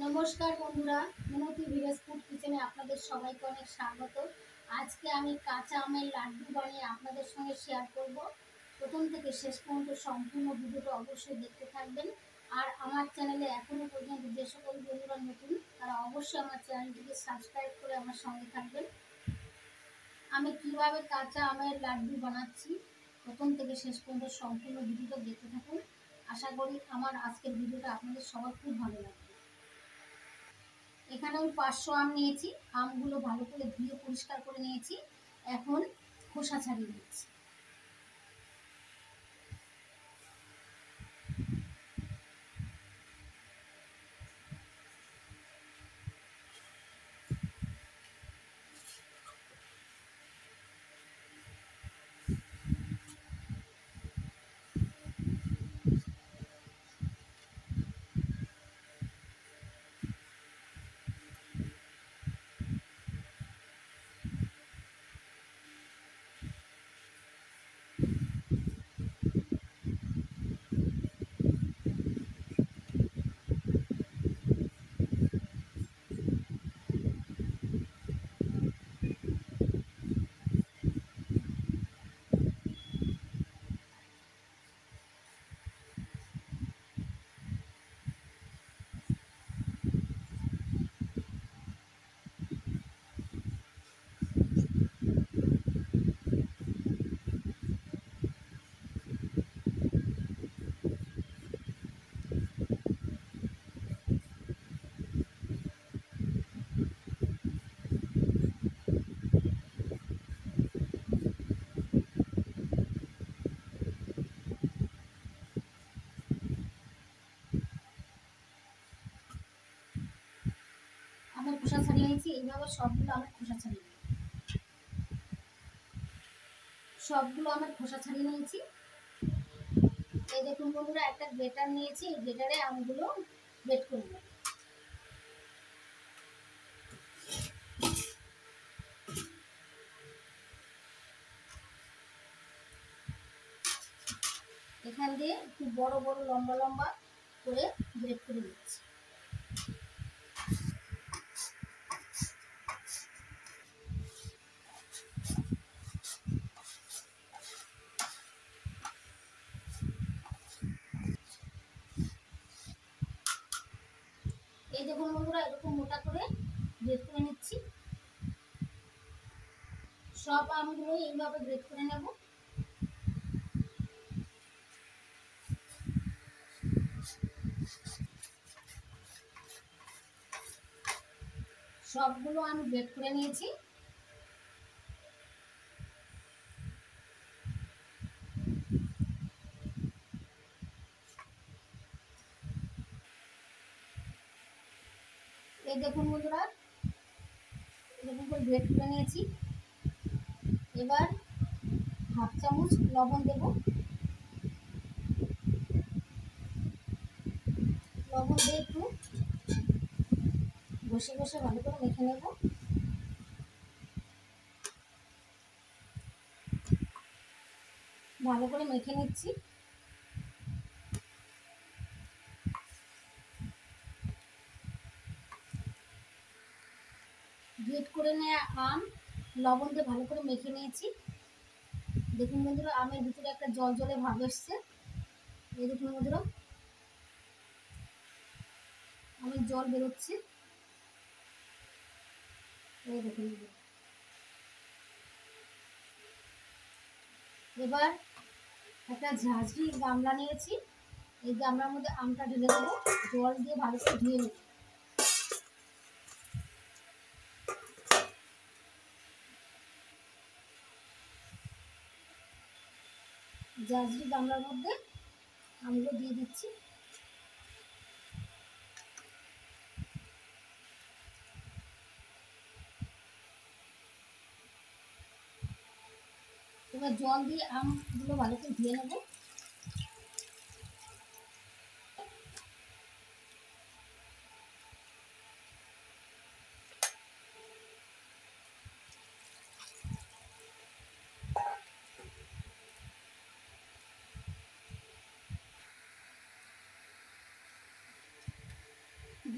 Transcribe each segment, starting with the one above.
নমস্কার বন্ধুরা, মিনতি village food কিচেনে আপনাদের সবাইকে অনেক স্বাগত। আজকে আমি কাঁচা আমের লাড্ডু বানিয়ে আপনাদের সঙ্গে শেয়ার করব। প্রথম থেকে শেষ পর্যন্ত সম্পূর্ণ ভিডিওটা অবশ্যই দেখতে থাকবেন। আর আমার চ্যানেলে এখনও পর্যন্ত যে সকল বন্ধুরা নতুন, তারা অবশ্যই আমার চ্যানেলটিকে সাবস্ক্রাইব করে আমার সঙ্গে থাকবেন। আমি কিভাবে কাঁচা আমের লাড্ডু বানাচ্ছি, প্রথম থেকে শেষ পর্যন্ত সম্পূর্ণ ভিডিওটা দেখতে থাকুন। আশা করি আমার আজকের ভিডিওটা আপনাদের সবার খুব ভালো লাগবে। এখানে আমি 500 আম নিয়েছি। আমগুলো ভালো করে ধুয়ে পরিষ্কার করে নিয়েছি। এখন খোসা ছাড়িয়ে নিচ্ছি। আমের খোসা ছাড়িয়ে নিয়েছি। এইভাবে সবগুলো আমের খোসা ছাড়িয়ে নিয়েছি। এই দেখুন বন্ধুরা, একটা গ্রেটার নিয়েছি। এই গ্রেটারে আমগুলো গ্রেট করে নেব। এখান দিয়ে একটু বড় বড় লম্বা লম্বা করে গ্রেট করে নিচ্ছি। এই দেখুন বন্ধুরা, এরকম মোটা করে গ্রেট করে নিচ্ছি। সব আমগুলো এইভাবে গ্রেট করে নেব। সবগুলো আমি গ্রেট করে নিয়েছি। এই দেখুন বন্ধুরা, এরকম করে গ্রেট করে নিয়েছি। এবার হাফ চামচ লবণ দেব। লবণ দিয়ে একটু ঘষে ঘষে ভালো করে মেখে নেব। ভালো করে মেখে নিচ্ছি। গ্রেট করে নেওয়া আম লবণ দিয়ে ভালো করে মেখে নিয়েছি। দেখুন বন্ধুরা, আমের ভিতরে একটা জল জলে ভাব এসছে। এই দেখুন বন্ধুরা, আমের জল বেরোচ্ছে। এই দেখুন বন্ধুরা, এবার একটা ঝাঁঝরি গামলা নিয়েছি। এই গামলার মধ্যে আমটা ঢেলে দেবো। জল দিয়ে ভালো করে ধুয়ে নেব। ঝাঁঝরি গামলার মধ্যে আমগুলো দিয়ে দিচ্ছি। এবার জল দিয়ে আমগুলো ভালো করে ধুয়ে নেব।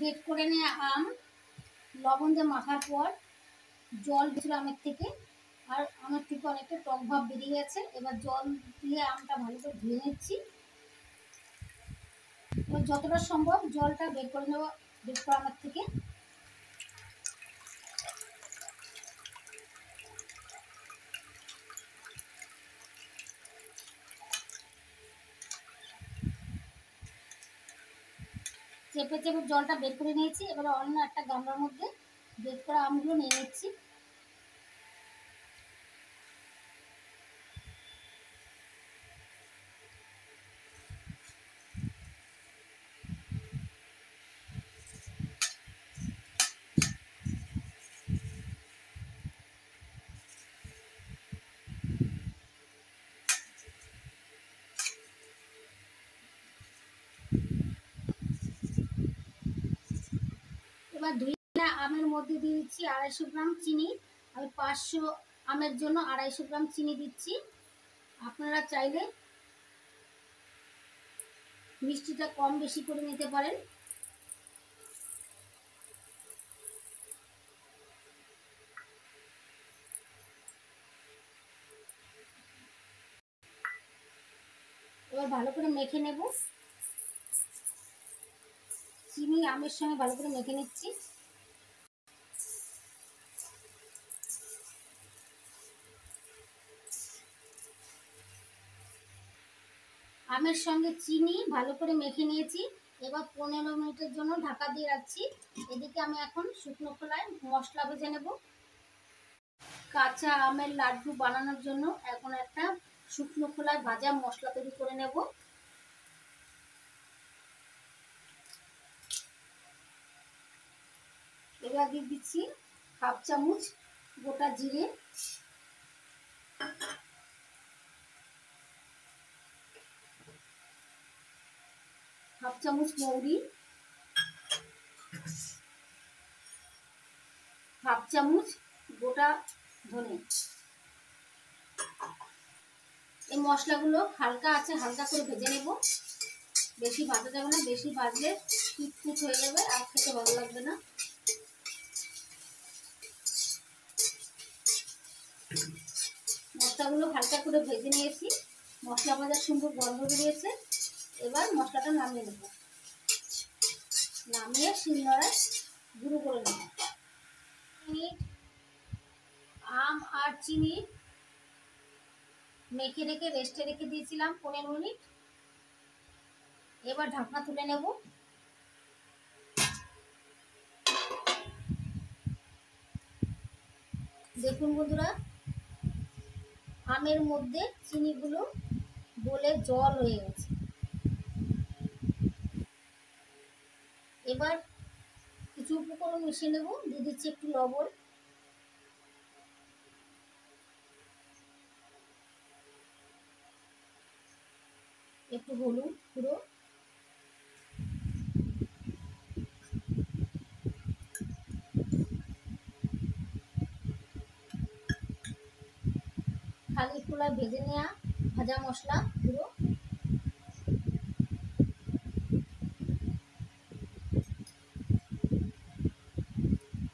গ্রেট করে নেওয়া আম লবণ দিয়ে মাখার পর জল বেরোলো আমের থেকে, আর আমের থেকে অনেকটা টক ভাব বেরিয়ে গেছে। এবার জল দিয়ে আমটা ভালো করে ধুয়ে নিচ্ছি। এবার যতটা সম্ভব জলটা বের করে নেবো, বের করা আমের থেকে। চেপে চেপে জলটা বের করে নিয়েছি। এবার অন্য একটা গামলার মধ্যে বের করা আমগুলো নিয়ে নিচ্ছি। এবার ধুয়ে আমের মধ্যে দিয়ে দিচ্ছি 250 গ্রাম চিনি। আমি 500 আমের জন্য 250 গ্রাম চিনি দিচ্ছি। আপনারা চাইলে মিষ্টিটা কম বেশি করে নিতে পারেন। এবার ভালো করে মেখে নেব। চিনি আমের সঙ্গে ভালো করে মেখে নিচ্ছি। আমের সঙ্গে চিনি ভালো করে মেখে নিয়েছি। এবার 15 মিনিটের জন্য ঢাকা দিয়ে রাখছি। এদিকে আমি এখন শুকনো খোলায় মশলা ভেজে নেব। কাঁচা আমের লাড্ডু বানানোর জন্য এখন একটা শুকনো খোলায় ভাজা মশলা তৈরি করে নেব। এবার দিয়ে দিচ্ছি 1/2 চামচ গোটা জিরে, 1/2 চামচ মৌরি, 1/2 চামচ গোটা ধনে। এই মশলাগুলো হালকা আছে হালকা করে ভেজে নেব। বেশি ভাজা যাবে না, বেশি ভাজলে কুচকুচ হয়ে যাবে আর খেতে ভালো লাগবে না। মশলাগুলো হালকা করে ভেজে নিয়েছি। মশলা ভাজার সুন্দর গন্ধ বেরিয়েছে। এবার মশলাটা নামিয়ে নেব। নামিয়ে শিলনোড়ায় গুঁড়ো করে নেব। আম আর চিনি মেখে রেখে রেস্টে রেখে দিয়েছিলাম 15 মিনিট। এবার ঢাকনা তুলে নেব। দেখুন বন্ধুরা, আমের মধ্যে চিনিগুলো গলে জল হয়ে গেছে। এবার কিছু উপকরণ মিশিয়ে নেব। দিয়ে দিচ্ছি একটু লবণ, একটু হলুদ গুঁড়ো, খালি খোলায় ভেজে নেওয়া ভাজা মশলা গুঁড়ো,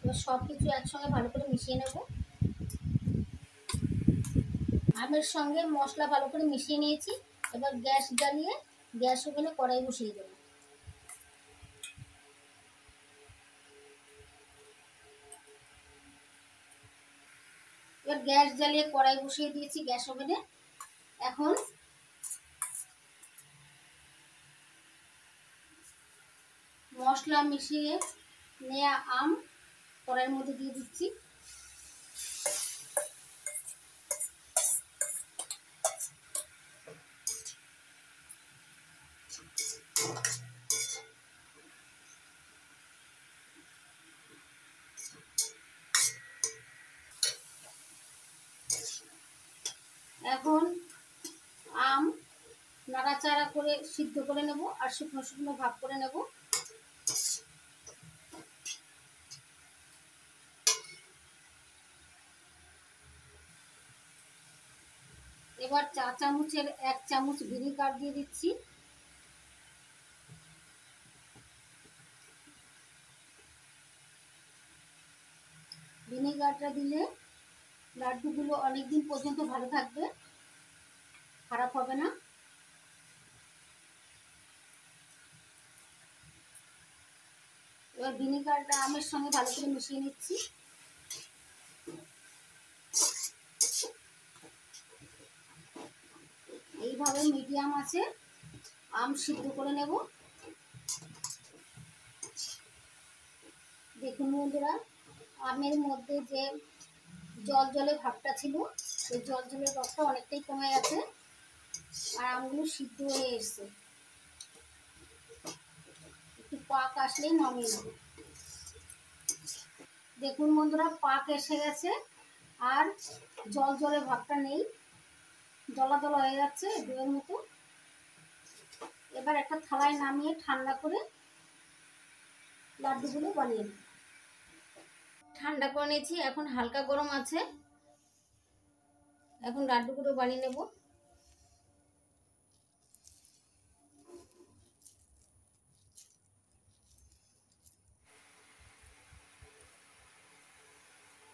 এবার সব কিছু একসঙ্গে ভালো করে মিশিয়ে নেব। আমের সঙ্গে মশলা ভালো করে মিশিয়ে নিয়েছি। এবার গ্যাস জ্বালিয়ে গ্যাস ওভেনে কড়াই বসিয়ে দেব। এবার গ্যাস জ্বালিয়ে কড়াই বসিয়ে দিয়েছি গ্যাস ওভেনে। এখন মশলা মিশিয়ে নেওয়া আম কড়াইয়ের মধ্যে দিয়ে দিচ্ছি। এখন আম নাড়াচাড়া করে সিদ্ধ করে নেব আর শুকনো শুকনো ভাগ করে নেব। এবার চা চামচের 1 চামচ ভিনিগার দিয়ে দিচ্ছি। ভিনেগারটা দিলে লাড্ডুগুলো অনেক দিন পর্যন্ত ভালো থাকবে, খারাপ হবে না। এবার ভিনেগারটা আমের সঙ্গে ভালো করে মিশিয়ে নিচ্ছি। এইভাবে মিডিয়াম আছে আম সিদ্ধ করে নেব। দেখুন বন্ধুরা, আমের মধ্যে যে জল জলে ভাবটা ছিল, সেই জল জলের ভাবটা অনেকটাই কমে গেছে আর আমগুলো সিদ্ধ হয়ে এসছে। একটু পাক আসলেই নামিয়ে নেব। দেখুন বন্ধুরা, পাক এসে গেছে আর জল জলে ভাবটা নেই, দলা দলা হয়ে যাচ্ছে দইয়ের মতো। এবার একটা থালায় নামিয়ে ঠান্ডা করে লাড্ডুগুলো বানিয়ে নেব। ঠান্ডা করে নিয়েছি, এখন হালকা গরম আছে। এখন লাড্ডুগুলো বানিয়ে নেব।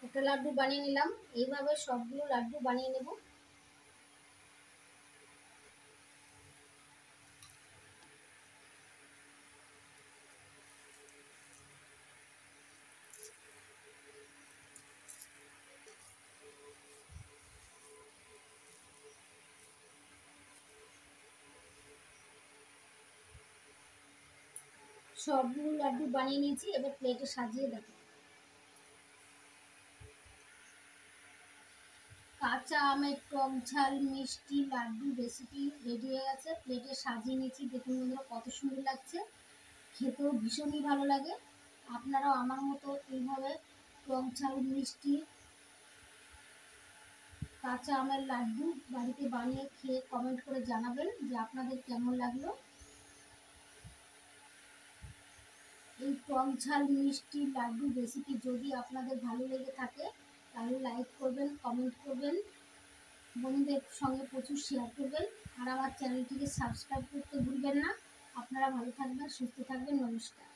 একটা লাড্ডু বানিয়ে নিলাম, এইভাবে সবগুলো লাড্ডু বানিয়ে নেব। সবগুলো লাড্ডু বানিয়ে নিয়েছি, এবার প্লেটে সাজিয়ে দেব। কাঁচা আমের টক ঝাল মিষ্টি লাড্ডু রেসিপি রেডি হয়ে গেছে, প্লেটে সাজিয়ে নিয়েছি। দেখুন বন্ধুরা কত সুন্দর লাগছে, খেতেও ভীষণই ভালো লাগে। আপনারাও আমার মতো এইভাবে টক ঝাল মিষ্টি কাঁচা আমের লাড্ডু বাড়িতে বানিয়ে খেয়ে কমেন্ট করে জানাবেন যে আপনাদের কেমন লাগলো। এই টক ঝাল মিষ্টি লাড্ডু রেসিপি যদি আপনাদের ভালো লেগে থাকে তাহলে লাইক করবেন, কমেন্ট করবেন, বন্ধুদের সঙ্গে প্রচুর শেয়ার করবেন আর আমার চ্যানেলটিকে সাবস্ক্রাইব করতে ভুলবেন না। আপনারা ভালো থাকবেন, সুস্থ থাকবেন, নমস্কার।